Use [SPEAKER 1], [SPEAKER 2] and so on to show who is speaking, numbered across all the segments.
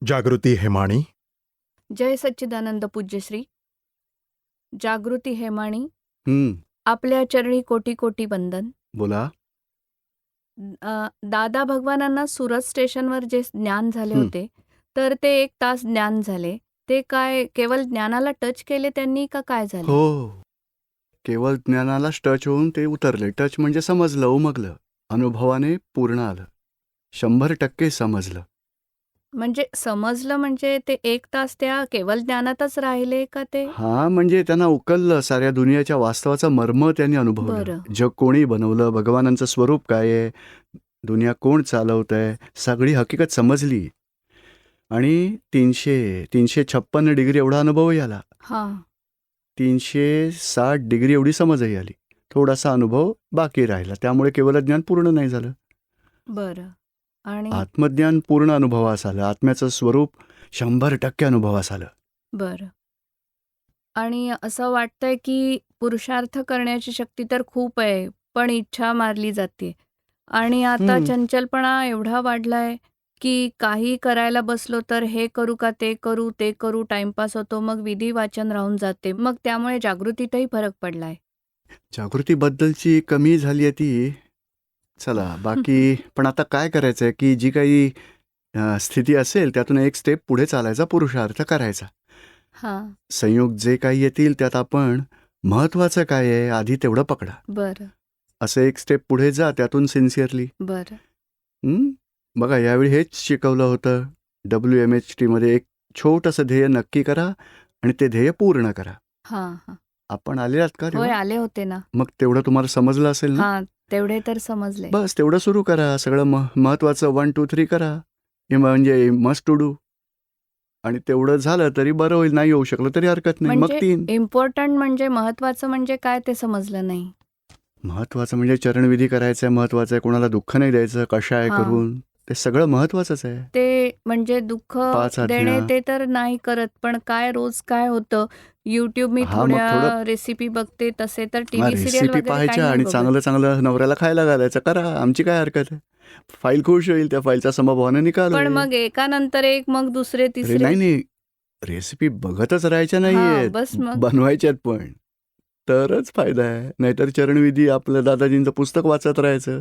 [SPEAKER 1] जागृती हेमाणी.
[SPEAKER 2] जय सच्चिदानंद पूज्यश्री. जागृती हेमाणी.
[SPEAKER 3] हं,
[SPEAKER 2] आपल्या चरणी कोटी कोटी वंदन.
[SPEAKER 3] बोला.
[SPEAKER 2] दादा भगवानांना सुरत स्टेशनवर जे ज्ञान झाले
[SPEAKER 3] हं.
[SPEAKER 2] होते, तर ते 1 तास ज्ञान झाले. ते काय केवळ ज्ञानाला टच केले त्यांनी का काय झाले?
[SPEAKER 3] हो. केवळ ज्ञानालाच टच होऊन ते उतरले. टच म्हणजे समजलं, उमगलं. अनुभवाने पूर्ण आलं. 100% समजलं.
[SPEAKER 2] म्हणजे समजलं म्हणजे ते 1 तास त्या केवळ ज्ञानातच राहिले का ते?
[SPEAKER 3] हां, म्हणजे त्यांना उकललं साऱ्या दुनियेच्या वास्तवाचं मर्म त्यांनी अनुभवलं.
[SPEAKER 2] बरं.
[SPEAKER 3] जग कोणी बनवलं, भगवानांचं स्वरूप काय आहे, दुनिया कोण चालवतंय, सगळी हकीकत समजली. आणि 356 डिग्री एवढा अनुभवही आला.
[SPEAKER 2] हां.
[SPEAKER 3] 360 डिग्री एवढी समजही आली. थोडासा अनुभव बाकी राहिला. त्यामुळे केवळ ज्ञान पूर्ण नाही झालं.
[SPEAKER 2] बरं. आणि
[SPEAKER 3] आत्मज्ञान पूर्ण अनुभवास आलं. आत्म्याचं स्वरूप 100% अनुभवास आलं.
[SPEAKER 2] बरं. आणि असं वाटतंय की पुरुषार्थ करण्याची शक्ती तर खूप आहे, पण इच्छा मारली जाते. आणि आता चंचलपणा एवढा वाढलाय की काही करायला बसलो तर हे करू का ते करू टाइमपास होतो, मग विधी वाचन राहून जाते. मग त्यामुळे जागृतीतही फरक पडलाय.
[SPEAKER 3] जागृतीबद्दलची कमी झाली आहे ती. चला बाकी पण आता काय करायचं आहे की जी काही स्थिती असेल त्यातून एक स्टेप पुढे चालायचा, पुरुषार्थ करायचा.
[SPEAKER 2] हां.
[SPEAKER 3] संयोग जे काही येतील त्यात आपण महत्त्वाचं काय आहे आधी तेवढं पकडा.
[SPEAKER 2] बरं.
[SPEAKER 3] असं एक स्टेप पुढे जा त्यातून सिन्सिअरली.
[SPEAKER 2] बरं.
[SPEAKER 3] बघा यावेळी हेच शिकवलं होतं. WMHTमध्ये एक छोटंसं ध्येय नक्की करा आणि ते ध्येय पूर्ण करा.
[SPEAKER 2] हां.
[SPEAKER 3] आपण आले आहात का
[SPEAKER 2] होय,
[SPEAKER 3] तेव्हा?
[SPEAKER 2] आले होते ना.
[SPEAKER 3] मग तेवढं तुम्हाला समजलं असेल ना?
[SPEAKER 2] हां, तेवढे तर समजले.
[SPEAKER 3] बस तेवढं सुरू करा. सगळं महत्त्वाचं 1, 2, 3 करा. हे म्हणजे मस्ट टू डू. आणि तेवढं झालं तरी बरं होईल. नाही होऊ शकलं तरी हरकत नाही. मग
[SPEAKER 2] म्हणजे
[SPEAKER 3] 3.
[SPEAKER 2] इम्पॉर्टंट म्हणजे महत्वाचं म्हणजे काय ते समजलं नाही.
[SPEAKER 3] महत्त्वाचं म्हणजे चरणविधी करायचं आहे, महत्त्वाचं आहे. कोणाला दुःख नाही द्यायचं, कषाय
[SPEAKER 2] हां.
[SPEAKER 3] करून. ते सगळं महत्त्वाचंच आहे.
[SPEAKER 2] ते म्हणजे दुःख
[SPEAKER 3] 5
[SPEAKER 2] देणे
[SPEAKER 3] आज्ञा.
[SPEAKER 2] ते तर नाही करत, पण काय रोज काय होतं, YouTube मी
[SPEAKER 3] हां, मग थोडं
[SPEAKER 2] थोड्या रेसिपी बघते, तसे तर टीव्ही सिरियल
[SPEAKER 3] रेसिपी
[SPEAKER 2] वगैरे काही
[SPEAKER 3] पाहायच्या
[SPEAKER 2] नाही
[SPEAKER 3] आणि
[SPEAKER 2] बघत.
[SPEAKER 3] चांगलं चांगलं नवऱ्याला खायला घालायचं. करा, आमची काय हरकत आहे. फाईल खुश होईल, त्या फाईलचा समभावाने निकाल
[SPEAKER 2] पण
[SPEAKER 3] होईल.
[SPEAKER 2] मग एकानंतर एक, मग दुसरे,
[SPEAKER 3] अरे
[SPEAKER 2] तिसरे.
[SPEAKER 3] नाही. रेसिपी बघतच राहायच्या
[SPEAKER 2] हां,
[SPEAKER 3] नाहीयेत.
[SPEAKER 2] बस मग.
[SPEAKER 3] बनवायच्यात पण. तरच फायदा आहे. नाहीतर चरणविधी आपलं दादाजींचं पुस्तक वाचत राहायचं.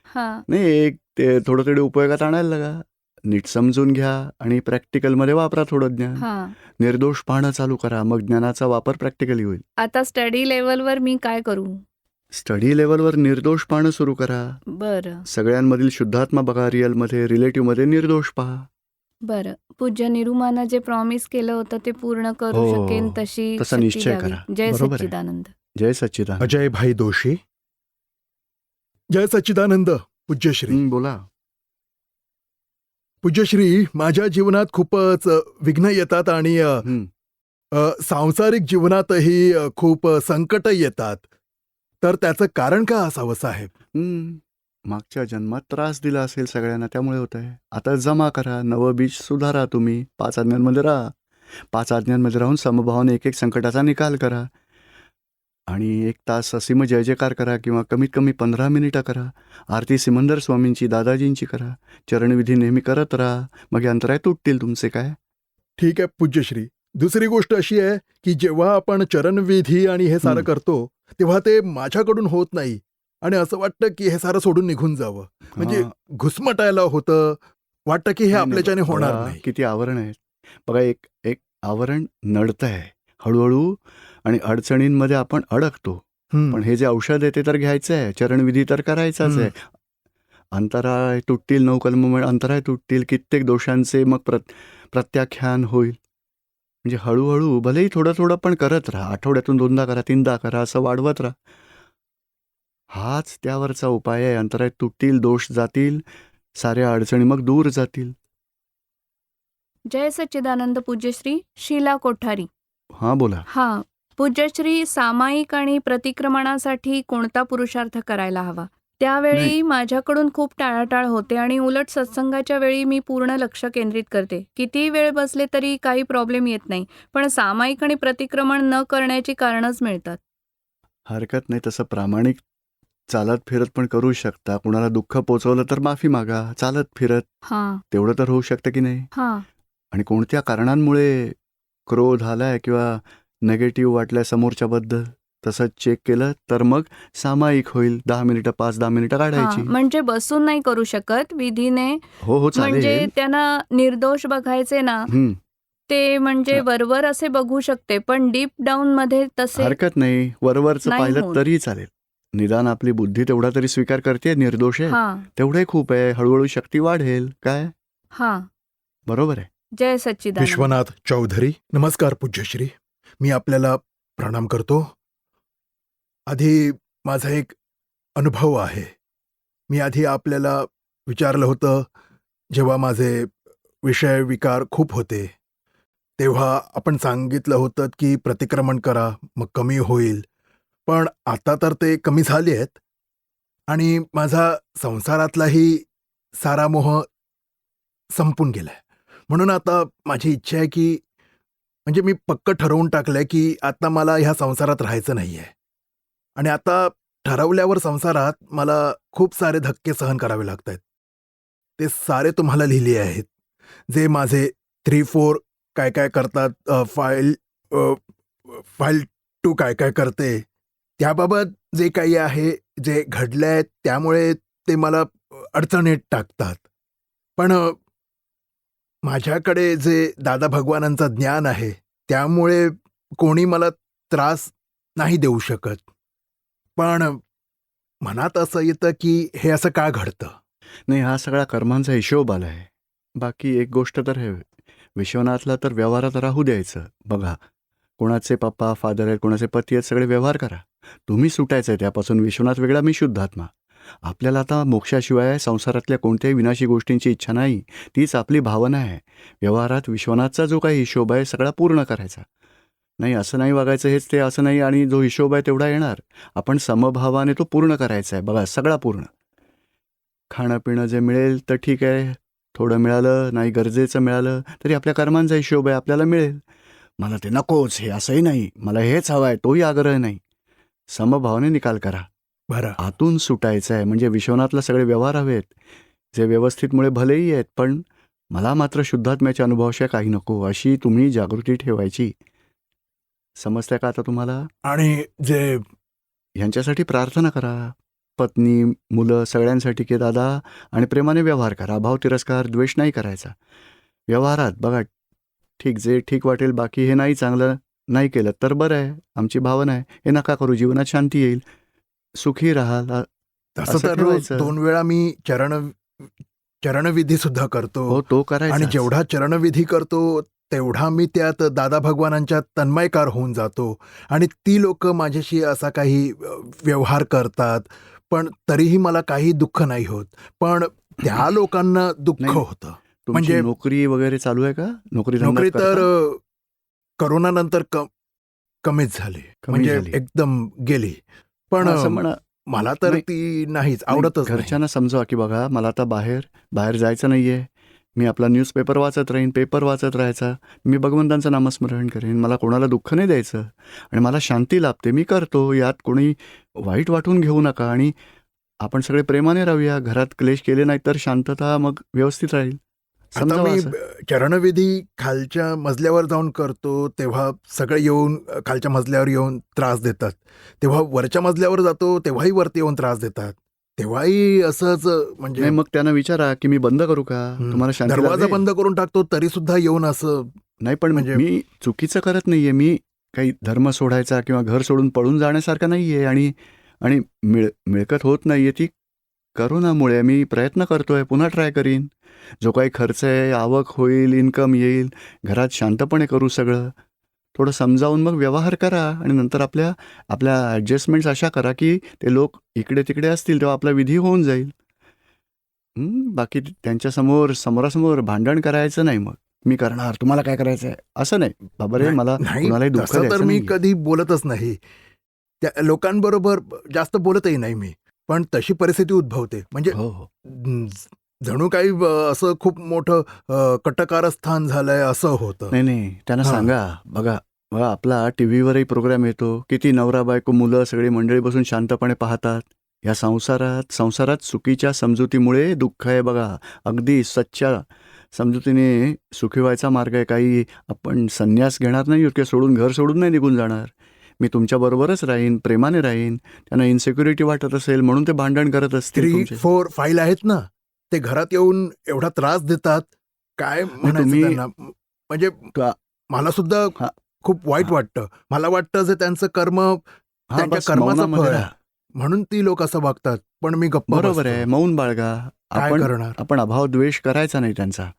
[SPEAKER 2] हां.
[SPEAKER 3] नाही, एक ते थोडं उपयोगात आणायला लागा. नीट समजून घ्या आणि प्रॅक्टिकलमध्ये वापरा थोडं ज्ञान.
[SPEAKER 2] हां.
[SPEAKER 3] निर्दोष पाहणं चालू करा. मग ज्ञानाचा वापर प्रॅक्टिकली होईल.
[SPEAKER 2] आता स्टडी लेवलवर मी काय करू?
[SPEAKER 3] स्टडी लेवलवर निर्दोष पाहणं सुरू करा.
[SPEAKER 2] बरं.
[SPEAKER 3] सगळ्यांमधील शुद्धात्मा बघा. रिअलमध्ये, रिलेटिव्हमध्ये निर्दोष पहा.
[SPEAKER 2] बरं. पूज्य निरुमानं जे प्रॉमिस केलं होतं ते पूर्ण करू शकेन
[SPEAKER 3] हो,
[SPEAKER 2] तशी
[SPEAKER 3] तसा
[SPEAKER 2] शक्ती
[SPEAKER 3] निश्चय
[SPEAKER 2] द्यावी.
[SPEAKER 3] करा.
[SPEAKER 2] जय
[SPEAKER 3] बरोबर आहे.
[SPEAKER 2] सच्चिदानंद.
[SPEAKER 3] जय सच्चिदानंद.
[SPEAKER 1] अजय भाई दोशी. जय सच्चिदानंद पूज्यश्री.
[SPEAKER 3] बोला.
[SPEAKER 1] पूज्यश्री, माझ्या जीवनात खूपच विघ्न येतात आणि सांसारिक जीवनातही खूप संकट येतात. तर त्याचं कारण काय असावं साहेब?
[SPEAKER 3] मागच्या जन्मात त्रास दिला असेल सगळ्यांना, त्यामुळे होत आहे. आता जमा करा, नवं बीज सुधारा. तुम्ही 5 आज्ञांमध्ये राहा. 5 आज्ञांमध्ये राहून समभावाने एक संकटाचा निकाल करा. आणि 1 तास असीम जय जयकार करा किंवा कमीत कमी 15 मिनिटं करा. आरती सिमंदर स्वामींची, दादाजींची करा. चरणविधी नेहमी करत राहा. मग हे अंतराय तुटतील तुमचे काय.
[SPEAKER 1] ठीक आहे पूज्यश्री. दुसरी गोष्ट अशी आहे की जेव्हा आपण चरणविधी आणि हे सारं करतो तेव्हा ते माझ्याकडून होत नाही आणि असं वाटतं की हे सारं सोडून निघून जावं. म्हणजे घुसमटायला होतं. वाटतं की हे आपल्याच्याने होणार नाही.
[SPEAKER 3] किती आवरण आहेत बघा. एक आवरण नडतं आहे हळूहळू आणि अडचणींमध्ये आपण अडकतो. पण हे जे औषध आहे ते तर घ्यायचं आहे. चरणविधी तर करायचाच आहे. अंतराय तुटतील, नवकल्ममुळे अंतराय तुटतील, कित्येक दोषांचे मग प्रत्याख्यान होईल. म्हणजे हळूहळू भलेही थोडं थोडं पण करत राहा. आठवड्यातून 2दा करा, 3दा करा, असं वाढवत राहा. हाच त्यावरचा उपाय आहे. अंतराय तुटतील, दोष जातील, साऱ्या अडचणी मग दूर जातील.
[SPEAKER 2] जय सच्चिदानंद पूज्यश्री. शीला कोठारी.
[SPEAKER 3] हां, बोला.
[SPEAKER 2] हां. पूज्यश्री, सामायिक आणि प्रतिक्रमणासाठी कोणता पुरुषार्थ करायला हवा? त्यावेळी माझ्याकडून खूप टाळाटाळ होते आणि उलट सत्संगाच्या वेळी मी पूर्ण लक्ष केंद्रित करते. कितीही वेळ बसले तरी काही प्रॉब्लेम येत नाही. पण सामायिक आणि प्रतिक्रमण न करण्याची कारणच मिळतात.
[SPEAKER 3] हरकत नाही. तसं प्रामाणिक चालत फिरत पण करू शकता. कुणाला दुःख पोचवलं तर माफी मागा. चालत फिरत
[SPEAKER 2] हां.
[SPEAKER 3] तेवढं तर होऊ शकतं की नाही.
[SPEAKER 2] हां.
[SPEAKER 3] आणि कोणत्या कारणांमुळे क्रोध आलाय किंवा नेगेटिव्ह वाटलाय समोरच्याबद्दल तसं चेक केलं तर मग सामायिक होईल. 10 मिनिटं 5-10 मिनिटं
[SPEAKER 2] हा,
[SPEAKER 3] काढायची.
[SPEAKER 2] म्हणजे बसून नाही करू शकत विधीने.
[SPEAKER 3] हो हो
[SPEAKER 2] म्हणजे
[SPEAKER 3] चालेल.
[SPEAKER 2] त्यांना निर्दोष बघायचे ना,
[SPEAKER 3] हं,
[SPEAKER 2] ते म्हणजे वरवर असे बघू शकते, पण डीप डाऊन मध्ये तसे
[SPEAKER 3] हरकत नाही. वरवरचं
[SPEAKER 2] नाही
[SPEAKER 3] पाहिलं
[SPEAKER 2] होत.
[SPEAKER 3] तरी चालेल. निदान आपली बुद्धी तेवढा तरी स्वीकार करते निर्दोष आहे.
[SPEAKER 2] हा
[SPEAKER 3] तेवढे खूप आहे. हळूहळू शक्ती वाढेल. काय
[SPEAKER 2] हा.
[SPEAKER 3] बरोबर आहे.
[SPEAKER 2] जय सच्चिदानंद.
[SPEAKER 1] विश्वनाथ चौधरी. नमस्कार पूज्यश्री. मी आपल्याला प्रणाम करतो. आधी माझा एक अनुभव आहे. मी आधी आपल्याला विचारलं होतं, जेव्हा माझे विषय विकार खूप होते, तेव्हा आपण सांगितलं होतं की प्रतिक्रमण करा, मग कमी होईल. पण आता तर ते कमी झाले आहेत आणि माझा संसारातलाही सारा मोह संपून गेलाय. म्हणून आता माझी इच्छा आहे की म्हणजे मी पक्क ठरवून टाकलंय की आता मला ह्या संसारात राहायचं नाहीये. आणि आता ठरवल्यावर संसारात मला खूप सारे धक्के सहन करावे लागत आहेत. ते सारे तुम्हाला लिहिले आहेत. जे माझे 3-4 काय काय करतात, फाईल 2 काय काय करते, त्याबाबत जे काही आहे, जे घडलंय त्यामुळे ते मला अडचणीत टाकतात. पण माझ्याकडे जे दादा भगवानांचं ज्ञान आहे, त्यामुळे कोणी मला त्रास नाही देऊ शकत. पण मनात असं येतं की हे असं का घडतं?
[SPEAKER 3] नाही, हा सगळा कर्मांचा हिशोब आलाय. बाकी एक गोष्ट तर आहे, विश्वनाथला तर व्यवहारात राहू द्यायचं. बघा, कोणाचे पप्पा फादर आहेत, कोणाचे पती आहेत, सगळे व्यवहार करा. तुम्ही सुटायचं आहे त्यापासून. विश्वनाथ वेगळा, मी शुद्धात्मा. आपल्याला आता मोक्षाशिवाय संसारातल्या कोणत्याही विनाशी गोष्टींची इच्छा नाही. तीच आपली भावना आहे. व्यवहारात विश्वनाथचा जो काही हिशोब आहे सगळा पूर्ण करायचा. नाही असं नाही वागायचं, हेच ते असं नाही, आणि जो हिशोब आहे तेवढा येणार. आपण समभावाने तो पूर्ण करायचा आहे. बघा, सगळा पूर्ण. खाणं पिणं जे मिळेल तर ठीक आहे, थोडं मिळालं, नाही गरजेचं मिळालं तरी आपल्या कर्मांचा हिशोब आहे, आपल्याला मिळेल. मला ते नकोच, हे असंही नाही, मला हेच हवं आहे, तोही आग्रह नाही. समभावाने निकाल करा.
[SPEAKER 1] बरं.
[SPEAKER 3] आतून सुटायचं आहे. म्हणजे विश्वनाथला सगळे व्यवहार हवेत, जे व्यवस्थितमुळे भलेही आहेत, पण मला मात्र शुद्धात्म्याच्या अनुभवाशिवाय काही नको, अशी तुम्ही जागृती ठेवायची. समजतंय का आता तुम्हाला?
[SPEAKER 1] आणि जे
[SPEAKER 3] ह्यांच्यासाठी प्रार्थना करा. पत्नी, मुलं सगळ्यांसाठी की दादा, आणि प्रेमाने व्यवहार करा. भाव तिरस्कार, द्वेष नाही करायचा. व्यवहारात बघा, ठीक जे ठीक वाटेल, बाकी हे नाही चांगलं नाही केलं तर बरं आहे, आमची भावना आहे, हे नका करू, जीवनात शांती येईल, सुखी राहाल.
[SPEAKER 1] तसं
[SPEAKER 3] असं
[SPEAKER 1] तर
[SPEAKER 3] ठेवायचं.
[SPEAKER 1] 2 वेळा मी चरणविधी सुद्धा करतो.
[SPEAKER 3] हो, तो करायचा.
[SPEAKER 1] आणि जेवढा चरणविधी करतो तेवढा मी त्यात दादा भगवानांच्या तन्मयकार होऊन जातो. आणि ती लोक माझ्याशी असा काही व्यवहार करतात, पण तरीही मला काही दुःख नाही होत. पण त्या लोकांना दुःख
[SPEAKER 3] नाही,
[SPEAKER 1] होतं.
[SPEAKER 3] तुमची
[SPEAKER 1] म्हणजे
[SPEAKER 3] नोकरी वगैरे चालू आहे का? नोकरी
[SPEAKER 1] नोकरी
[SPEAKER 3] धंदा
[SPEAKER 1] तर
[SPEAKER 3] करता?
[SPEAKER 1] करोनानंतर कमीच झाली.
[SPEAKER 3] कमी
[SPEAKER 1] म्हणजे
[SPEAKER 3] झाली.
[SPEAKER 1] एकदम गेली. पण
[SPEAKER 3] असं म्हणा.
[SPEAKER 1] मला तर
[SPEAKER 3] नाही,
[SPEAKER 1] ती नाहीच,
[SPEAKER 3] नाही,
[SPEAKER 1] आवडतच नाही.
[SPEAKER 3] घरच्यांना समजावा की बघा, मला आता बाहेर जायचं नाहीये. मी आपला न्यूजपेपर वाचत राहीन, पेपर वाचत राहायचा. मी भगवंतांचं नामस्मरण करेन. मला कोणाला दुःख नाही द्यायचं आणि मला शांती लाभते, मी करतो. यात कोणी वाईट वाटून घेऊ नका आणि आपण सगळे प्रेमाने राहूया. घरात क्लेश केले नाही तर शांतता मग व्यवस्थित राहील.
[SPEAKER 1] आता
[SPEAKER 3] समजावा
[SPEAKER 1] मी
[SPEAKER 3] असं.
[SPEAKER 1] चरणविधी खालच्या मजल्यावर जाऊन करतो, तेव्हा सगळे येऊन खालच्या मजल्यावर येऊन त्रास देतात. तेव्हा वरच्या मजल्यावर जातो, तेव्हाही वरती येऊन त्रास देतात. तेव्हाही असंच म्हणजे
[SPEAKER 3] नाही, मग त्यांना विचारा की मी बंद करू का? तुम्हाला शांती
[SPEAKER 1] दरवाजा
[SPEAKER 3] लाभेल?
[SPEAKER 1] बंद करून टाकतो तरी सुद्धा येऊन असं.
[SPEAKER 3] नाही, पण
[SPEAKER 1] म्हणजे
[SPEAKER 3] मी चुकीचं करत नाहीये. मी काही धर्म सोडायचा किंवा घर सोडून पळून जाण्यासारखा नाहीये. आणि मिळकत होत नाहीये, ती करोनामुळे. मी प्रयत्न करतोय, पुन्हा ट्राय करीन. जो काही खर्च आहे, आवक होईल, इन्कम येईल, घरात शांतपणे करू सगळं. थोडं समजावून मग व्यवहार करा आणि नंतर आपल्या ॲडजस्टमेंट्स अशा करा की ते लोक इकडे तिकडे असतील तेव्हा आपला विधी होऊन जाईल. बाकी त्यांच्यासमोर समोरासमोर भांडण करायचं नाही. मग मी करणार, तुम्हाला काय करायचं आहे असं नाही. बाबा रे, मला
[SPEAKER 1] नाही,
[SPEAKER 3] कुणालाही दुःख
[SPEAKER 1] तसं तर
[SPEAKER 3] द्यायचं
[SPEAKER 1] मी
[SPEAKER 3] नाहीये.
[SPEAKER 1] कधी बोलतच नाही. त्या लोकांबरोबर जास्त बोलतही नाही मी. पण तशी परिस्थिती उद्भवते. म्हणजे
[SPEAKER 3] हो हो
[SPEAKER 1] जणू काही असं खूप मोठं कटकारस्थान झालंय असं होतं.
[SPEAKER 3] नाही, त्यांना
[SPEAKER 1] हां.
[SPEAKER 3] सांगा. बघा, आपला टीव्हीवरही प्रोग्राम येतो, किती नवरा बायको मुलं सगळी मंडळी बसून शांतपणे पाहतात. या संसारात चुकीच्या समजुतीमुळे दुःख आहे. बघा, अगदी समजुतीने सुखी व्हायचा मार्ग आहे. काही आपण संन्यास घेणार नाही आहोत किंवा सोडून घर सोडून नाही निघून जाणार. मी तुमच्याबरोबरच राहीन, प्रेमाने राहीन. त्यांना इन्सिक्युरिटी वाटत असेल म्हणून ते भांडण करत असतील
[SPEAKER 1] 3,
[SPEAKER 3] तुमचे.
[SPEAKER 1] 4 फाईल आहेत ना, ते घरात येऊन एवढा त्रास देतात. काय म्हणायचं
[SPEAKER 3] तुम्ही-
[SPEAKER 1] त्यांना? म्हणजे
[SPEAKER 3] का-
[SPEAKER 1] मला सुद्धा
[SPEAKER 3] हा.
[SPEAKER 1] खूप वाईट
[SPEAKER 3] हा.
[SPEAKER 1] वाटतं. मला वाटतं जे त्यांचं कर्म
[SPEAKER 3] हां,
[SPEAKER 1] त्यांच्या
[SPEAKER 3] बस
[SPEAKER 1] कर्माचं
[SPEAKER 3] मौनामध्ये
[SPEAKER 1] फळ आहे.
[SPEAKER 3] राहा.
[SPEAKER 1] म्हणून ती लोक असं वागतात. पण मी गप्प
[SPEAKER 3] बरोबर
[SPEAKER 1] बसतो.
[SPEAKER 3] आहे. मौन बाळगा.
[SPEAKER 1] काय करणार?
[SPEAKER 3] आपण अभाव द्वेष करायचा नाही त्यांचा.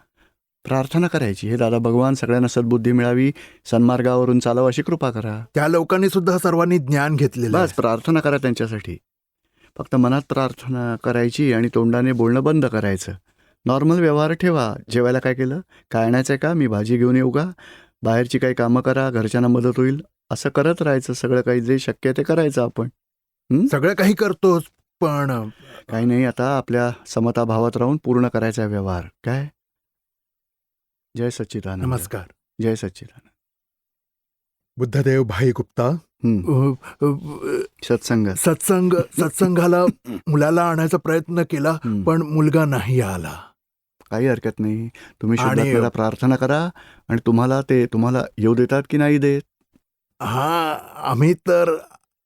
[SPEAKER 3] प्रार्थना करायची, हे दादा भगवान सगळ्यांना सद्बुद्धी मिळावी, सन्मार्गावरून चालव अशी कृपा करा.
[SPEAKER 1] त्या लोकांनी सुद्धा सर्वांनी ज्ञान घेतलेलं
[SPEAKER 3] बस
[SPEAKER 1] आहे.
[SPEAKER 3] प्रार्थना करा त्यांच्यासाठी. फक्त मनात प्रार्थना करायची आणि तोंडाने बोलणं बंद करायचं. नॉर्मल व्यवहार ठेवा. जेवायला काय केलं? काय आणायचं का? मी भाजी घेऊन येऊ का? बाहेरची काही कामं करा, घरच्यांना मदत होईल. असं करत राहायचं. सगळं काही जे शक्य आहे ते करायचं आपण.
[SPEAKER 1] सगळं काही करतोच, पण
[SPEAKER 3] काही नाही, आता आपल्या समता भावात राहून पूर्ण करायचा व्यवहार. काय? जय सच्चिदानंद.
[SPEAKER 1] नमस्कार.
[SPEAKER 3] जय सच्चिदानंद.
[SPEAKER 1] बुद्धदेव भाई गुप्ता.
[SPEAKER 3] सत्संग.
[SPEAKER 1] सत्संगाला मुलाला आणायचा प्रयत्न केला, पण मुलगा नाही आला.
[SPEAKER 3] काही हरकत नाही. तुम्ही
[SPEAKER 1] आणि-
[SPEAKER 3] शुद्धात्म्याला प्रार्थना करा आणि तुम्हाला येऊ देतात की नाही देत?
[SPEAKER 1] हा, आम्ही तर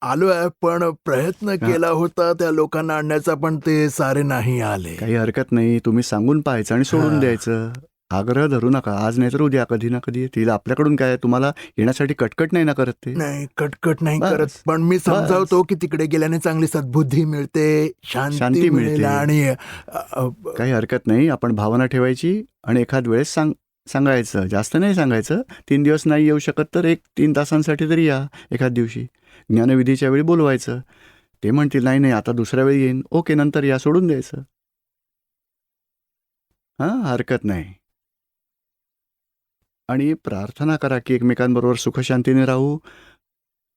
[SPEAKER 1] आलोय, पण प्रयत्न केला होता त्या लोकांना आणण्याचा, पण ते सारे नाही आले.
[SPEAKER 3] काही हरकत नाही. तुम्ही सांगून पाहायचं आणि सोडून
[SPEAKER 1] हा.
[SPEAKER 3] द्यायचं. आग्रह धरू नका. आज नाही तर उद्या, कधी ना कधी येतील. आपल्याकडून काय, तुम्हाला येण्यासाठी कटकट नाही ना करत ते.
[SPEAKER 1] नाही, कटकट नाही
[SPEAKER 3] बस.
[SPEAKER 1] करत, पण मी समजावतो की तिकडे गेल्याने चांगली सद्बुद्धी मिळते, शांती
[SPEAKER 3] शांती
[SPEAKER 1] मिळेल.
[SPEAKER 3] मिळते.
[SPEAKER 1] आणि
[SPEAKER 3] काही हरकत नाही. आपण भावना ठेवायची आणि एखाद वेळेस सांगायचं. जास्त नाही सांगायचं. 3 दिवस नाही येऊ शकत तर 1-3 तासांसाठी तरी या एखाद दिवशी. ज्ञानविधीच्या वेळी बोलवायचं. ते म्हणतील नाही आता दुसऱ्या वेळी येईन. ओके, नंतर या, सोडून द्यायचं. हां, हरकत नाही. आणि प्रार्थना करा की एकमेकांबरोबर सुखशांतीने राहू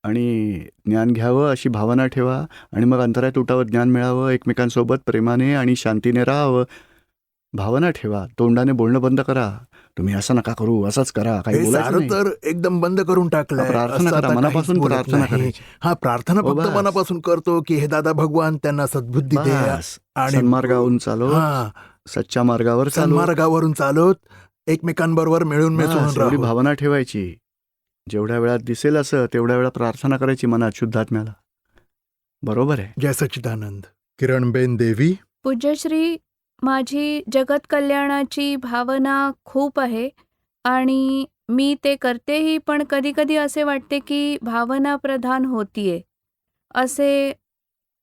[SPEAKER 3] आणि ज्ञान घ्यावं अशी भावना ठेवा आणि मग अंतराय तुटावं ज्ञान मिळावं. एकमेकांसोबत प्रेमाने आणि शांतीने राहावं भावना ठेवा. तोंडाने बोलणं बंद करा. तुम्ही असं नका करू, असंच करा, काही
[SPEAKER 1] हे
[SPEAKER 3] बोलायचं
[SPEAKER 1] सारं
[SPEAKER 3] नाही.
[SPEAKER 1] तर एकदम बंद करून टाकलंय.
[SPEAKER 3] प्रार्थना
[SPEAKER 1] असं
[SPEAKER 3] करा,
[SPEAKER 1] आता
[SPEAKER 3] मनापासून
[SPEAKER 1] काहीच बोलत
[SPEAKER 3] प्रार्थना
[SPEAKER 1] नाही.
[SPEAKER 3] करायची.
[SPEAKER 1] हा, प्रार्थना
[SPEAKER 3] हो,
[SPEAKER 1] फक्त
[SPEAKER 3] बस.
[SPEAKER 1] मनापासून करतो की हे दादा भगवान त्यांना सद्बुद्धी दे
[SPEAKER 3] बस. सन्मार्गावरून चालव,
[SPEAKER 1] हा,
[SPEAKER 3] सच्च्या मार्गावर चालव.
[SPEAKER 1] सन्मार्गावरून चालत एकमेकांबरोबर मिळून मिसळून
[SPEAKER 3] बस, एवढी
[SPEAKER 1] राहू.
[SPEAKER 3] भावना ठेवायची. जेवढ्या वेळात दिसेल असं तेवढ्या वेळा प्रार्थना करायची मनात शुद्धात्म्याला. बरोबर आहे.
[SPEAKER 1] जय सच्चिदानंद. किरणबेन देवी.
[SPEAKER 2] पूज्यश्री, माझी जगत कल्याणाची भावना खूप आहे आणि मी ते करतेही, पण कधी कधी असे वाटते की भावना प्रधान होतीये असे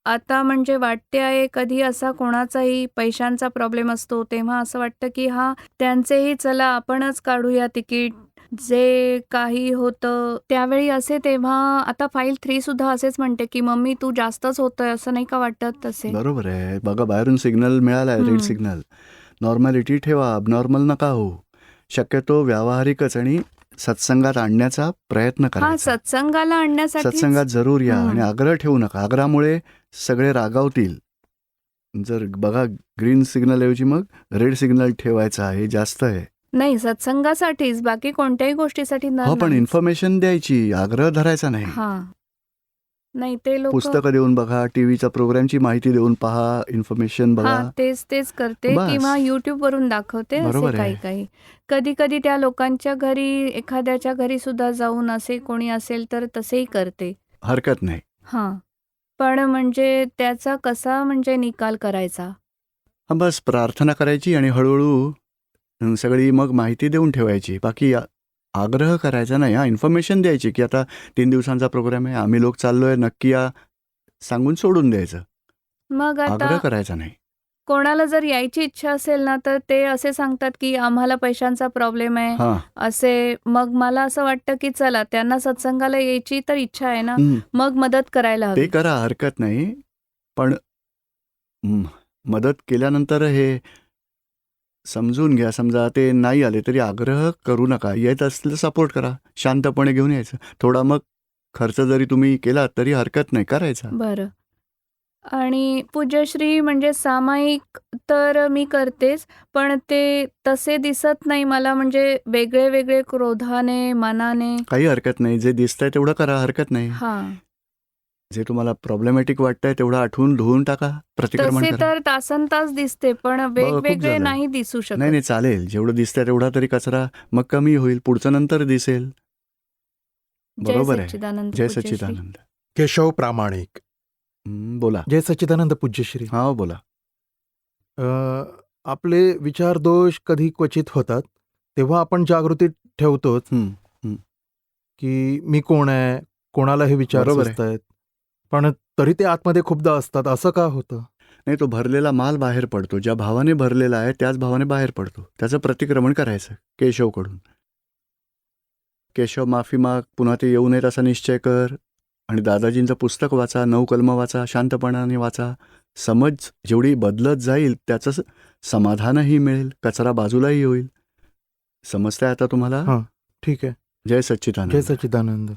[SPEAKER 2] आता म्हणजे वाटते आहे. कधी असा कोणाचाही पैशांचा प्रॉब्लेम असतो तेव्हा असं वाटतं की हा त्यांचेही चला आपणच काढूया तिकीट, जे काही होतं त्यावेळी असे. तेव्हा आता फाईल 3 सुद्धा असेच म्हणते की मम्मी तू जास्तच होतंय, असं नाही का वाटत तसे?
[SPEAKER 3] बरोबर आहे. बघा, बाहेरून सिग्नल मिळालाय, रेड सिग्नल. नॉर्मॅलिटी ठेवा, अबनॉर्मल नका हो. शक्यतो व्यावहारिकच आणि सत्संगात आणण्याचा प्रयत्न
[SPEAKER 2] हा,
[SPEAKER 3] करायचा.
[SPEAKER 2] सत्संगाला आणण्यासाठी
[SPEAKER 3] सत्संगात जरूर या आणि आग्रह ठेवू नका. आग्रहामुळे सगळे रागावतील. जर बघा, ग्रीन सिग्नल ऐवजी मग रेड सिग्नल ठेवायचा, हे जास्त आहे.
[SPEAKER 2] नाही, सत्संगासाठीच, बाकी कोणत्याही गोष्टीसाठी
[SPEAKER 3] हो, पण इन्फॉर्मेशन द्यायची, आग्रह धरायचा नाही.
[SPEAKER 2] हा, नाही ते लोक
[SPEAKER 3] पुस्तकं देऊन बघा, टीव्हीचा प्रोग्रामची माहिती देऊन पहा, इन्फॉर्मेशन बघा.
[SPEAKER 2] हा, तेच करते
[SPEAKER 3] बस.
[SPEAKER 2] किंवा YouTube वरून दाखवते असे
[SPEAKER 3] बरोबर आहे.
[SPEAKER 2] काही. कधी त्या लोकांच्या घरी, एखाद्याच्या घरी सुद्धा जाऊन असे कोणी असेल तर तसेही करते.
[SPEAKER 3] हरकत नाही.
[SPEAKER 2] हा, पण म्हणजे त्याचा कसा म्हणजे निकाल करायचा?
[SPEAKER 3] हा, बस प्रार्थना करायची आणि हळूहळू सगळी मग माहिती देऊन ठेवायची. बाकी आग्रह करायचा नाही. हा, इन्फॉर्मेशन द्यायची की आता 3 दिवसांचा प्रोग्राम आहे, आम्ही लोक चाललोय, नक्की या, सांगून सोडून द्यायचं.
[SPEAKER 2] मग
[SPEAKER 3] आग्रह
[SPEAKER 2] आता
[SPEAKER 3] करायचा नाही.
[SPEAKER 2] कोणाला जर यायची इच्छा असेल ना, तर ते असे सांगतात की आम्हाला पैशांचा प्रॉब्लेम आहे
[SPEAKER 3] हा,
[SPEAKER 2] असे. मग मला असं वाटतं की चला, त्यांना सत्संगाला यायची तर इच्छा आहे ना, मग मदत करायला
[SPEAKER 3] ते
[SPEAKER 2] हवी.
[SPEAKER 3] करा, हरकत नाही. पण मदत केल्यानंतर हे समजून घ्या. समजा ते नाही आले तरी आग्रह करू नका. येत असतील तर सपोर्ट करा, शांतपणे घेऊन यायचं. थोडा मग खर्च जरी तुम्ही केला तरी हरकत नाही, करायचा.
[SPEAKER 2] बरं. आणि पूज्यश्री, म्हणजे सामायिक तर मी करतेच, पण ते तसे दिसत नाही मला, म्हणजे वेगळे क्रोधाने, मनाने.
[SPEAKER 3] काही हरकत नाही. जे दिसतंय तेवढं करा, हरकत नाही.
[SPEAKER 2] हा,
[SPEAKER 3] जे तुम्हाला प्रॉब्लेमॅटिक वाटतंय तेवढं आठवून धुवून टाका, प्रतिक्रमण
[SPEAKER 2] तसे
[SPEAKER 3] करा.
[SPEAKER 2] तर तासन-तास दिसते, पण
[SPEAKER 3] खूप
[SPEAKER 2] वेगवेगळे
[SPEAKER 3] झालं.
[SPEAKER 2] नाही दिसू
[SPEAKER 3] नाही
[SPEAKER 2] शकत.
[SPEAKER 3] नाही चालेल, जेवढं दिसतंय तेवढा तरी कचरा मग कमी होईल, पुढचं नंतर दिसेल.
[SPEAKER 2] जय
[SPEAKER 3] बरोबर आहे.
[SPEAKER 2] सच्चिदानंद
[SPEAKER 3] जय
[SPEAKER 2] पूज्यश्री.
[SPEAKER 3] सच्चिदानंद.
[SPEAKER 1] केशव प्रामाणिक.
[SPEAKER 3] बोला.
[SPEAKER 1] जय सच्चिदानंद पूज्यश्री.
[SPEAKER 3] हा बोला.
[SPEAKER 1] आपले विचार दोष कधी क्वचित होतात, तेव्हा आपण जागृती ठेवतोच
[SPEAKER 3] हम्म.
[SPEAKER 1] की मी कोण आहे, कोणाला हे विचार
[SPEAKER 3] बरोबर आहे.
[SPEAKER 1] सुचतायत, पण तरी ते आतमध्ये खूपदा असतात. असं का होतं?
[SPEAKER 3] नाही, तो भरलेला माल बाहेर पडतो. ज्या भावाने भरलेला आहे त्याच भावाने बाहेर पडतो. त्याचं प्रतिक्रमण करायचं केशवकडून. केशव माफी माग, पुन्हा ते येऊ नयेत असा निश्चय कर, आणि दादाजींचं पुस्तक वाचा, 9 कलमं वाचा, शांतपणाने वाचा. समज जेवढी बदलत जाईल त्याचं समाधानही मिळेल, कचरा बाजूलाही होईल. समजतंय आता तुम्हाला?
[SPEAKER 1] हां, ठीक आहे.
[SPEAKER 3] जय सच्चिदानंद.
[SPEAKER 1] जय सच्चिदानंद.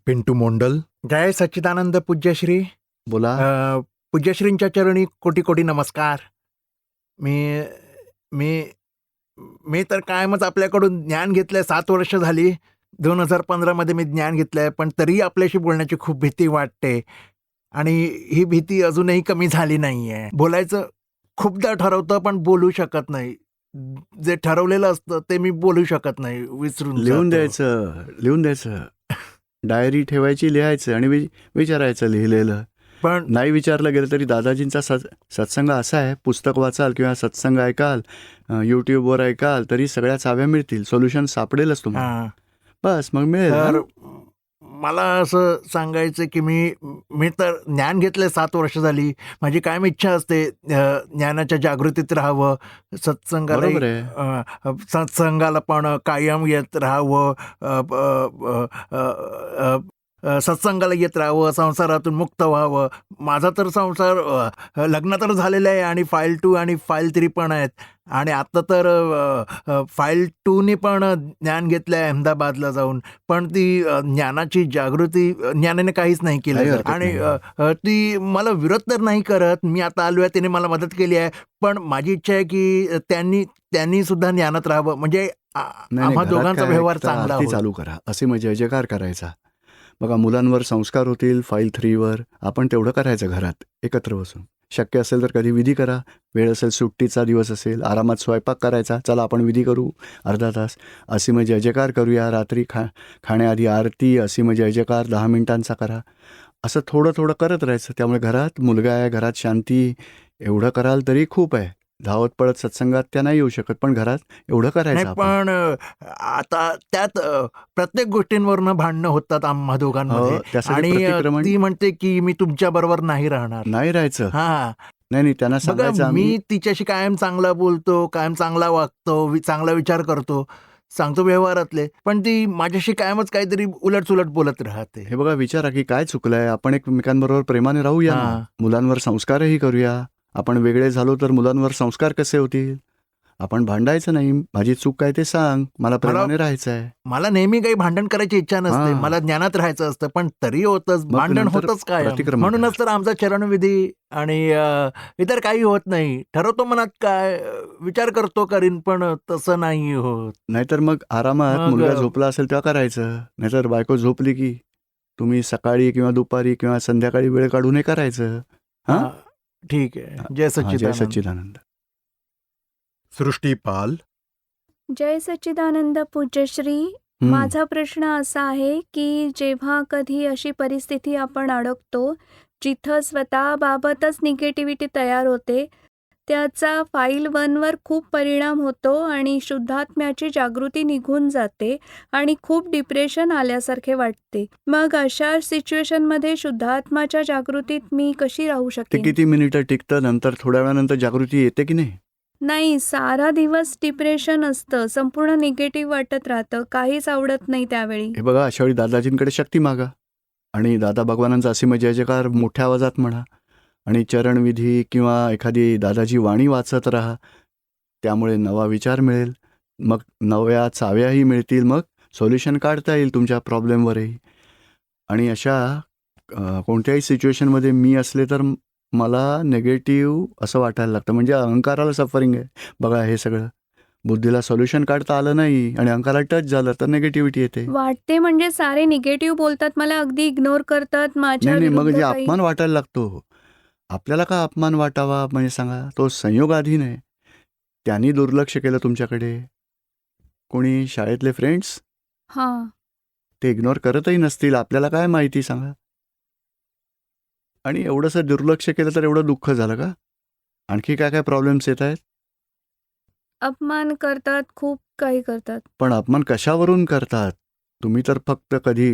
[SPEAKER 1] पिंटू मोंडल. जय सच्चिदानंद पूज्यश्री.
[SPEAKER 3] बोला.
[SPEAKER 1] पूज्यश्रींच्या चरणी कोटी कोटी नमस्कार. मी मी मी तर कायमच आपल्याकडून ज्ञान घेतलंय. 7 वर्ष झाली. 2015 मध्ये मी ज्ञान घेतलंय, पण तरी आपल्याशी बोलण्याची खूप भीती वाटते, आणि ही भीती अजूनही कमी झाली नाहीये. बोलायचं खूपदा ठरवतं, पण बोलू शकत नाही. जे ठरवलेलं असतं ते मी बोलू शकत नाही, विसरून
[SPEAKER 3] लिहून
[SPEAKER 1] जातो.
[SPEAKER 3] द्यायचं. डायरी ठेवायची, लिहायचं आणि विचारायचं लिहिलेलं.
[SPEAKER 1] पण
[SPEAKER 3] नाही विचारलं गेलं तरी दादाजींचा सत्संग असा आहे, पुस्तक वाचाल किंवा सत्संग ऐकाल, यूट्यूबवर ऐकाल तरी सगळ्या चाव्या मिळतील, सोल्युशन सापडेलच तुम्हाला.
[SPEAKER 1] हां,
[SPEAKER 3] बस मग मिळेल ना?
[SPEAKER 1] तर मला असं सांगायचं की मी तर ज्ञान घेतलंय 7 वर्ष झाली. माझी कायम इच्छा असते ज्ञानाच्या जागृतीत राहावं,
[SPEAKER 3] बरोबर आहे.
[SPEAKER 1] सत्संगाला पण कायम येत राहावं, सत्संगाला येत राहावं, संसारातून मुक्त व्हावं. माझा तर संसार लग्न तर झालेलं आहे, आणि फाईल 2 आणि फाईल 3 पण आहेत, आणि आता तर फाईल 2नी पण ज्ञान घेतलं आहे अहमदाबादला जाऊन. पण ती ज्ञानाची जागृती ज्ञानाने काहीच नाही
[SPEAKER 3] काही
[SPEAKER 1] केलं,
[SPEAKER 3] हरकत
[SPEAKER 1] आणि
[SPEAKER 3] नाही.
[SPEAKER 1] ती मला विरोध तर नाही करत. मी आता आलो आहे, तिने मला मदत केली आहे, पण माझी इच्छा आहे की त्यांनी सुद्धा ज्ञानात राहावं, म्हणजे
[SPEAKER 3] नाही,
[SPEAKER 1] आम्हा
[SPEAKER 3] घरात
[SPEAKER 1] दोघांचा
[SPEAKER 3] काय
[SPEAKER 1] व्यवहार
[SPEAKER 3] एकटा
[SPEAKER 1] चांगला
[SPEAKER 3] आरती
[SPEAKER 1] होईल.
[SPEAKER 3] चालू करा, असे मग जय जयकार करायचा. बघा, मुलांवर संस्कार होतील फाईल 3वर. आपण तेवढं करायचं घरात एकत्र बसून. शक्य असेल तर कधी विधी करा. वेळ असेल, सुट्टीचा दिवस असेल, आरामात स्वयंपाक करायचा, चला आपण विधी करू अर्धा तास. अशी मग जय जयकार करूया. रात्री खाण्याआधी आरती, अशी मग जय जयकार 10 मिनिटांचा करा. असं थोडं थोडं करत राहायचं. त्यामुळे घरात मुलगा आहे, घरात शांती. एवढं कराल तरी खूप आहे. धावत पळत सत्संगात त्या नाही येऊ शकत, पण घरात एवढं करायचं
[SPEAKER 1] नाही,
[SPEAKER 3] आपण.
[SPEAKER 1] पण आता त्यात प्रत्येक गोष्टींवरनं भांडणं होतात आम्हा दोघांमध्ये,
[SPEAKER 3] त्यासाठी
[SPEAKER 1] आणि
[SPEAKER 3] प्रतिक्रमण
[SPEAKER 1] ती म्हणते की मी तुमच्या बरोबर नाही राहणार.
[SPEAKER 3] नाही राहायचं.
[SPEAKER 1] हा,
[SPEAKER 3] नाही त्यांना
[SPEAKER 1] बघा,
[SPEAKER 3] सांगायचं आम्ही.
[SPEAKER 1] मी तिच्याशी कायम चांगला बोलतो, कायम चांगला वागतो, चांगला विचार करतो, सांगतो व्यवहारातले, पण ती माझ्याशी कायमच काहीतरी उलटसुलट बोलत राहते.
[SPEAKER 3] हे बघा, विचारा की काय चुकलंय. आपण एकमेकांबरोबर प्रेमाने राहूया ना.
[SPEAKER 1] हा.
[SPEAKER 3] मुलांवर संस्कारही करूया. आपण वेगळे झालो तर मुलांवर संस्कार कसे होतील? आपण भांडायचं नाही. माझी चूक काय ते सांग, मला प्रेमाने राहायचं आहे.
[SPEAKER 1] मला नेहमी काही भांडण करायची इच्छा नसते.
[SPEAKER 3] हा.
[SPEAKER 1] मला ज्ञानात राहायचं असतं, पण तरी होतच
[SPEAKER 3] मग
[SPEAKER 1] भांडण,
[SPEAKER 3] नंतर
[SPEAKER 1] होतच काय.
[SPEAKER 3] प्रतिक्रमण
[SPEAKER 1] म्हणूनच तर आमचा चरणविधी आणि इतर काही होत नाही. ठरवतो मनात काय विचार करतो करीन, पण तसं नाही होत.
[SPEAKER 3] नाहीतर मग आरामात
[SPEAKER 1] मग
[SPEAKER 3] मुलगा झोपला असेल तेव्हा करायचं. नाहीतर बायको झोपली की तुम्ही सकाळी किंवा दुपारी किंवा संध्याकाळी वेळ काढून हे करायचं.
[SPEAKER 1] हा, ठीक आहे. जय
[SPEAKER 3] जय
[SPEAKER 1] सच्चिदानंद.
[SPEAKER 3] सच्चिदानंद.
[SPEAKER 1] सृष्टीपाल.
[SPEAKER 2] जय सच्चिदानंद पूज्यश्री. माझा प्रश्न असा आहे की जेव्हा कधी अशी परिस्थिती आपण अडकतो जिथं स्वतःबाबतच निगेटिव्हिटी तयार होते, त्याचा फाईल 1वर खूप परिणाम होतो आणि शुद्धात्म्याची जागृती निघून जाते आणि खूप डिप्रेशन आल्यासारखे वाटते. मग अशा सिच्युएशनमध्ये शुद्धात्माच्या जागृतीत मी कशी राहू
[SPEAKER 3] ते
[SPEAKER 2] शकेन?
[SPEAKER 3] किती मिनिटं टिकतं, नंतर थोड्या वेळानंतर जागृती येते की नाही?
[SPEAKER 2] नाही, सारा दिवस डिप्रेशन असतं, संपूर्ण निगेटिव्ह वाटत राहतं, काहीच आवडत नाही त्यावेळी.
[SPEAKER 3] हे बघा, अशा वेळी दादाजींकडे शक्ती मागा, आणि दादा भगवानांचा असीम जय जयकार मोठ्या आवाजात म्हणा, आणि चरणविधी किंवा एखादी दादाजी वाणी वाचत राहा. त्यामुळे नवा विचार मिळेल, मग नव्या चाव्याही मिळतील, मग सोल्युशन काढता येईल तुमच्या प्रॉब्लेमवरही. आणि अशा कोणत्याही सिच्युएशनमध्ये मी असले तर मला नेगेटिव्ह असं वाटायला लागतं, म्हणजे अहंकाराला सफरिंग आहे. बघा हे सगळं बुद्धीला सोल्युशन काढता आलं नाही आणि अंकाला टच झालं तर निगेटिव्हिटी येते.
[SPEAKER 2] वाटते म्हणजे सारे निगेटिव्ह बोलतात, मला अगदी इग्नोर करतात, माझ्या
[SPEAKER 3] नाही मग
[SPEAKER 2] विरुद्ध
[SPEAKER 3] जे
[SPEAKER 2] काही.
[SPEAKER 3] अपमान वाटायला लागतो, आपल्याला का अपमान वाटावा म्हणजे सांगा, तो संयोगाधीन आहे. त्यांनी दुर्लक्ष केलं तुमच्याकडे, कोणी शाळेतले फ्रेंड्स
[SPEAKER 2] हां.
[SPEAKER 3] ते इग्नोर करतही नसतील, आपल्याला काय माहिती सांगा. आणि एवढंसं दुर्लक्ष केलं तर एवढं दुःख झालं का? आणखी काय काय प्रॉब्लेम्स येत आहेत?
[SPEAKER 2] अपमान करतात, खूप काही करतात.
[SPEAKER 3] पण अपमान कशावरून करतात? तुम्ही तर फक्त कधी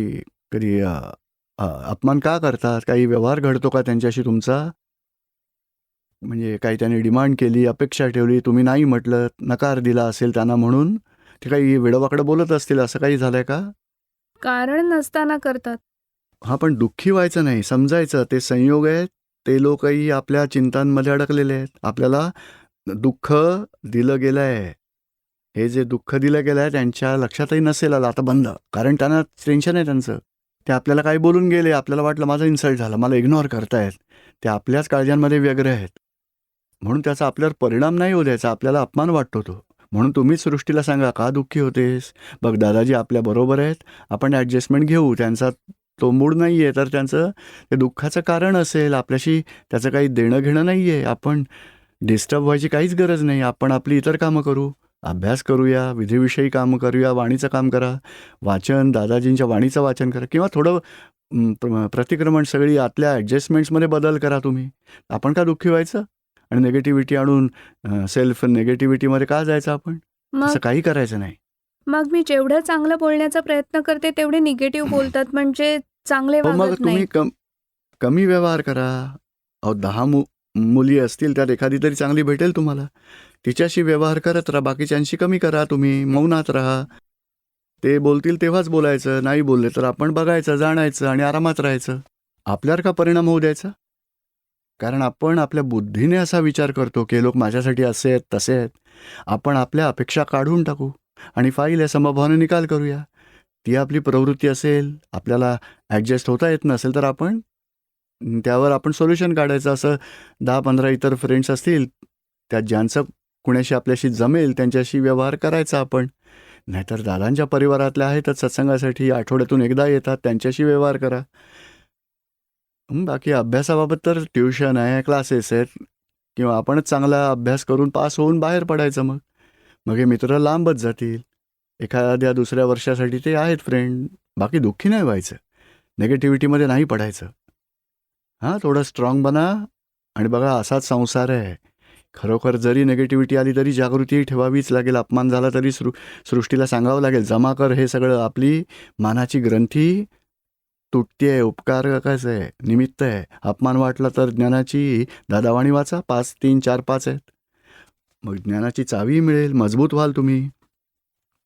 [SPEAKER 3] कधी अपमान का करतात? काही व्यवहार घडतो का त्यांच्याशी तुमचा? म्हणजे काही त्यांनी डिमांड केली, अपेक्षा ठेवली, तुम्ही नाही म्हटलं, नकार दिला असेल त्यांना म्हणून ते काही वेडवाकडं बोलत असतील, असं काही झालंय का?
[SPEAKER 2] कारण नसताना करतात.
[SPEAKER 3] हां, पण दुःखी व्हायचं नाही, समजायचं ते संयोग आहेत, ते लोकही आपल्या चिंतांमध्ये अडकलेले आहेत. आपल्याला दुःख दिलं गेलं आहे. हे जे दुःख दिलं गेलं आहे त्यांच्या लक्षातही नसेल आलं, आता बंद. कारण त्यांना टेन्शन आहे त्यांचं. ते आपल्याला काही बोलून गेले, आपल्याला वाटलं माझं इन्सल्ट झालं, मला इग्नोर करतायत. ते आपल्याच काळजांमध्ये व्यग्र आहेत. म्हणून त्याचा आपल्यावर परिणाम नाही होऊ द्यायचा, आपल्याला अपमान वाटतो तो. म्हणून तुम्हीच सृष्टीला सांगा, का दुःखी होतेस? बघ दादाजी आपल्या बरोबर आहेत, आपण ॲडजस्टमेंट घेऊ. त्यांचा तो मूड नाही आहे, तर त्यांचं ते दुःखाचं कारण असेल, आपल्याशी त्याचं काही देणं घेणं नाही आहे. आपण डिस्टर्ब व्हायची काहीच गरज नाही. आपण आपली इतर कामं करू, अभ्यास करूया, विधीविषयी कामं करूया, वाणीचं काम करा, वाचन, दादाजींच्या वाणीचं वाचन करा किंवा थोडं प्रतिक्रमण सगळी आतल्या ॲडजस्टमेंट्समध्ये बदल करा तुम्ही. आपण का दुःखी व्हायचं? आणि निगेटिव्हिटी आणून सेल्फ निगेटिव्हिटीमध्ये का जायचं आपण?
[SPEAKER 2] मग
[SPEAKER 3] असं काही करायचं नाही.
[SPEAKER 2] मग मी जेवढं चांगलं बोलण्याचा प्रयत्न करते तेवढे निगेटिव्ह बोलतात, म्हणजे चांगले
[SPEAKER 3] हो, मग
[SPEAKER 2] वागत
[SPEAKER 3] तुम्ही
[SPEAKER 2] नाही.
[SPEAKER 3] कमी व्यवहार करा. अहो 10 मुली असतील त्यात एखादी तरी चांगली भेटेल तुम्हाला. तिच्याशी व्यवहार करत राहा, बाकीच्यांशी कमी करा तुम्ही, मौनात राहा. ते बोलतील तेव्हाच बोलायचं, नाही बोलले तर आपण बघायचं, जाणायचं आणि आरामात राहायचं. आपल्यावर का परिणाम होऊ द्यायचा? कारण आपण आपल्या बुद्धीने असा विचार करतो की हे लोक माझ्यासाठी असे आहेत, तसे आहेत. आपण आपल्या अपेक्षा काढून टाकू आणि फाईल आहे समभावाने निकाल करूया. ती आपली प्रवृत्ती असेल, आपल्याला ॲडजस्ट होता येत नसेल तर आपण त्यावर आपण सोल्युशन काढायचं. असं 10-15 इतर फ्रेंड्स असतील, त्यात ज्यांचं कुणाशी आपल्याशी जमेल त्यांच्याशी व्यवहार करायचा आपण. नाहीतर दादांच्या परिवारातल्या आहेतच सत्संगासाठी, आठवड्यातून एकदा येतात, त्यांच्याशी व्यवहार करा. बाकी अभ्यासाबाबत तर ट्युशन आहे, क्लासेस आहेत किंवा आपणच चांगला अभ्यास करून पास होऊन बाहेर पडायचं मग. मग हे मित्र लांबच जातील. एखाद्या दुसऱ्या वर्षासाठी ते आहेत फ्रेंड. बाकी दुःखी नाही व्हायचं, निगेटिव्हिटीमध्ये नाही पडायचं. हां, थोडं स्ट्रॉंग बना आणि बघा असाच संसार आहे. खरोखर जरी निगेटिव्हिटी आली तरी जागृती ठेवावीच लागेल. अपमान झाला तरी सृष्टीला सांगावं लागेल, जमा कर हे सगळं. आपली मानाची ग्रंथी तुटते आहे, उपकारकाचं आहे, निमित्त आहे. अपमान वाटला तर ज्ञानाची दादावाणी वाचा, 5, 3, 4, 5 आहेत. मग ज्ञानाची चावी मिळेल, मजबूत व्हाल तुम्ही.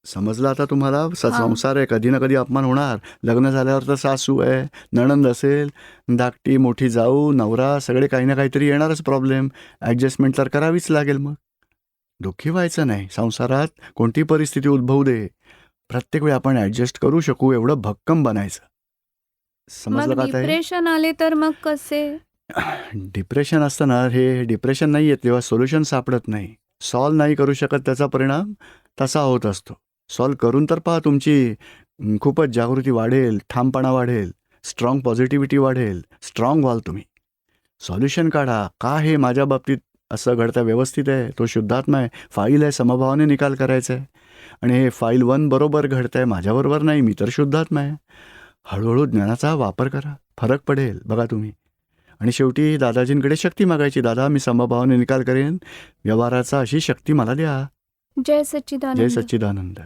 [SPEAKER 3] समजलं आता तुम्हाला? संसार आहे, कधी ना कधी अपमान होणार. लग्न झाल्यावर तर सासू आहे, नणंद असेल, धाकटी मोठी जाऊ, नवरा, सगळे काही ना काहीतरी येणारच प्रॉब्लेम. ॲडजस्टमेंट तर करावीच लागेल. मग दुःखी व्हायचं नाही. संसारात कोणती परिस्थिती उद्भवू दे, प्रत्येक वेळी आपण ॲडजस्ट करू शकू एवढं भक्कम बनायचं. समजलं
[SPEAKER 2] मग
[SPEAKER 3] का ताई?
[SPEAKER 2] डिप्रेशन आले तर मग कसे?
[SPEAKER 3] डिप्रेशन असतं ना, हे डिप्रेशन नाही येत तेव्हा सोल्युशन सापडत नाही. सॉल्व नाही करू शकत, त्याचा परिणाम तसा होत असतो. सॉल्व करून तर पहा, तुमची खूपच जागृती वाढेल, ठामपणा वाढेल, स्ट्रॉंग पॉझिटिव्हिटी वाढेल, स्ट्रॉंग व्हाल तुम्ही. सॉल्युशन काढा. का हे माझ्या बाबतीत असं घडतं? व्यवस्थित आहे, तो शुद्धात्मा आहे, फाईल आहे, समभावाने निकाल करायचा आहे. आणि हे फाईल 1 बरोबर घडतं आहे, माझ्याबरोबर नाही, मी तर शुद्धात्मा आहे. हळूहळू ज्ञानाचा वापर करा, फरक पडेल बघा तुम्ही. आणि शेवटी दादाजींकडे शक्ती मागायची, दादा मी समभावाने निकाल करेन, व्यवहाराचा अशी शक्ती मला द्या.
[SPEAKER 2] जय
[SPEAKER 3] जय
[SPEAKER 2] सच्चिदानंद.
[SPEAKER 3] सच्चिदानंद.